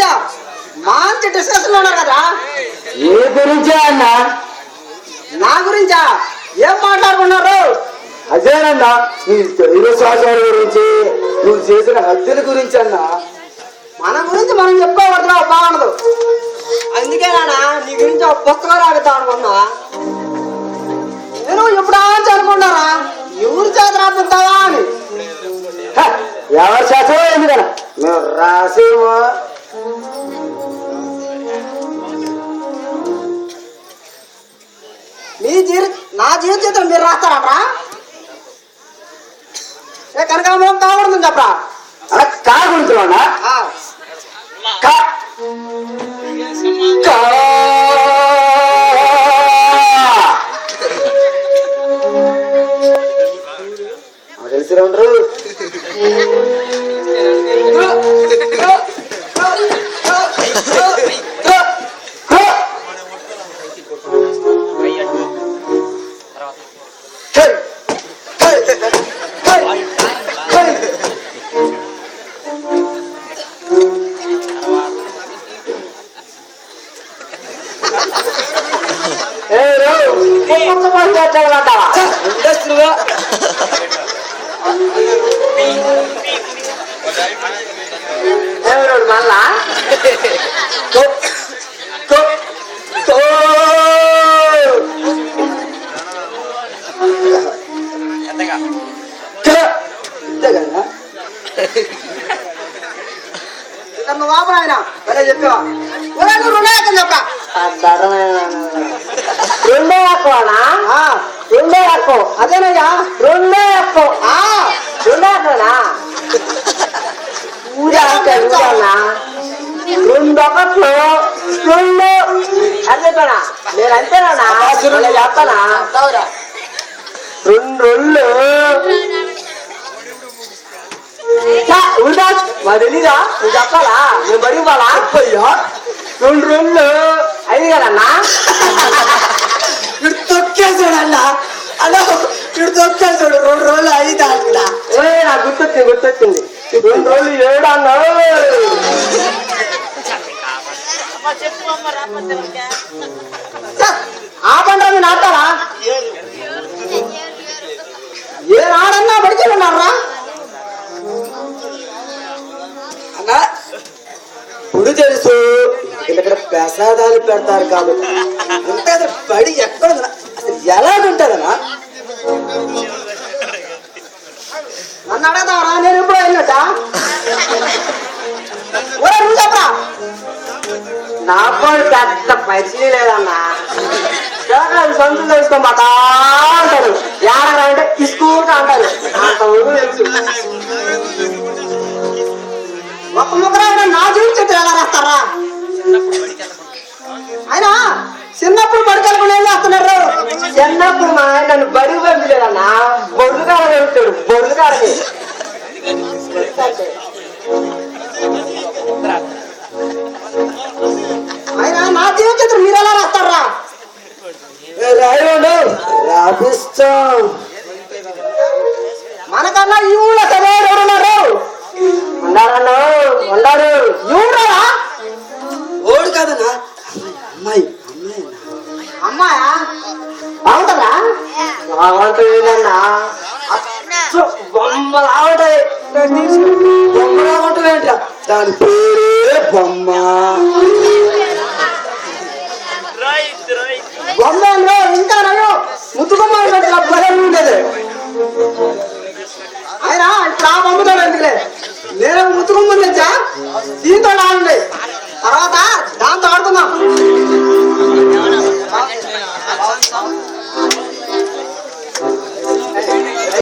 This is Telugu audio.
గురించా మంచి డిస్కషన్ ఉన్నారు కదా. ఏ గురించా అన్న? నా గురించా ఏం మాట్లాడుకున్నారు? అదేనన్నా నీ ధైర్య సాహసాల గురించి, నువ్వు చేసిన హత్యల గురించి అన్న. మన గురించి మనం చెప్పుకోవద్దురా, బాగుండదు. అందుకే నాన్న నీ గురించి ఒక పుస్తకం రాపిద్దాం అనుకున్నా. నేను ఎప్పుడు అనుకున్నారా ఎవరి చేత రాపిద్దావా అని. ఎవరి శాసనం ఏంది కదా మేము రాసేమో. నా జీవిత చిత్రం మీరు రాస్తారా? ఏ కనకాంబరం కాకూడదు చెప్పరా? కాకుంటున్నా తెలిసి ఉండరు. మళ్ళా బాబు ఆయన అదే చెప్పా చెప్పా రెండో అక్కనా? రెండో అక్క అదేనయ్యా. రెండో అక్క రెండో అక్కనా? ఊరన్నా రెండొకట్లు రెండు అదేనా? నేను అంతేనా చెప్తానా? రెండు రొళ్ళు మరి తెలీదా? నువ్వు చెప్పాలా? నేను బడిపోవాలా? రెండు రొళ్ళు అయింది కదన్నా. ఇటు తొక్కేసాడన్నా అలా ఇటు తొక్కేసాడు. 2 రోజులు అయింది అంటున్నా. నాకు గుర్తొచ్చింది. 2 రోజులు 7 అన్నాడు. ఆ పండుగ నాటారా? ఏ నాడన్నా పడికెళ్ళున్నారా అన్నా? ఇప్పుడు తెలుసు ఇక్కడ ప్రసాదాలు పెడతారు కాబట్టి. అంటే బడి ఎక్కడ అసలు ఎలాగుంటుందన్నా? నన్ను అడగదావరా? నేను ఎప్పుడు వెళ్ళినట్ట చెప్పరా? నాకు పెద్ద పైసలు లేదన్నా. సంతులు తెలుసుకోమాటా అంటారు. ఏడగా అంటే తీసుకుంటా అంటారు. అంత ఊరు తెలుసు. ఒక ముగ్గురు నా జీవితం ఎలా రాస్తారా? ఆయన చిన్నప్పుడు బడికెళ్ళకుండా ఏం చేస్తున్నారు? చిన్నప్పుడు మా ఆయన నన్ను బడికి పంపించాడన్నా. బొడుగాడ వెళ్తాడు. బొడుగాడని ఆయన నా జీవిత చిత్రం మీరు ఎలా రాస్తారా? రాపిస్తాం. మనకన్నా ఈ ఊళ్ళో చదివారు ఎవరున్నారు? ఉండాలన్నా ఉండారు. ఎవరురా? ఓడు కాదన్నా, అమ్మాయి. అమ్మాయా? బాగుంటుందా? బాగుంటుందన్నా. బొమ్మ రావటాయి. బొమ్మ రావటం దాని పేరే బొమ్మ. బొమ్మలో ఇంకా ముద్దుకొమ్మ ఉండేది. ఆయన ఇప్పుడు ఆ బొమ్మతో ఎందుకులే, నేను ముద్దుకొమ్మ తెచ్చా దీంతో ఆడండి. తర్వాత దాంతో ఆడుతూ